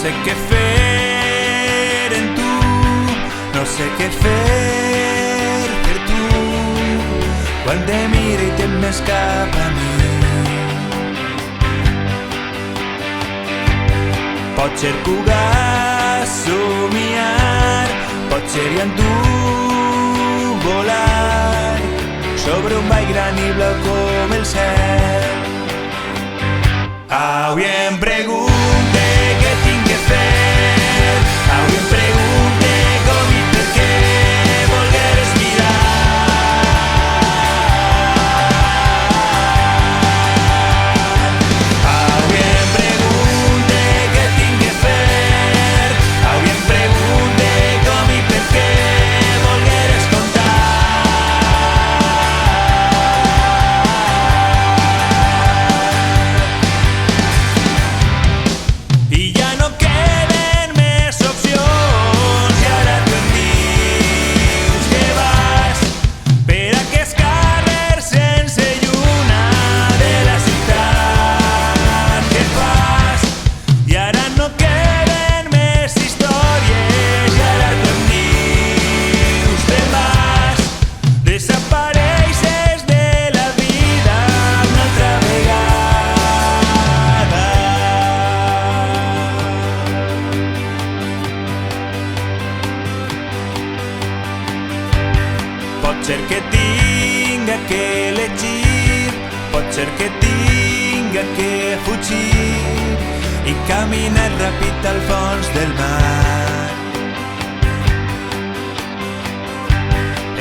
sé què fer en tu, no sé què fer per tu. Quan te miro i te'n més cap a mi. Potser puga somiar, potser i amb tu volar sobre un vall gran i blau com el cel. Avui em pregunte què tinc que fer, avui em pregunte com i per què volguer respirar. Avui em pregunte què tinc que fer, avui em pregunte com i per què volguer escoltar. I ja no queden més opcions i ara tu em dius que vas per aquests carrers sense lluna de la ciutat que fas. I ara no queden més històries i ara tu em dius te'n vas. Desapareixes de la vida una altra vegada. Pot ser que tinga que elegir, pot ser que tinga que fugir i caminar ràpid al fons del mar.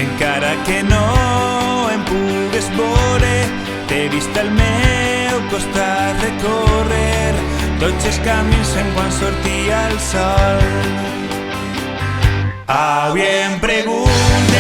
Encara que no em pugues veure, t'he vist al meu costat recórrer tots els camins en quan sortia el sol. Avui em pregunte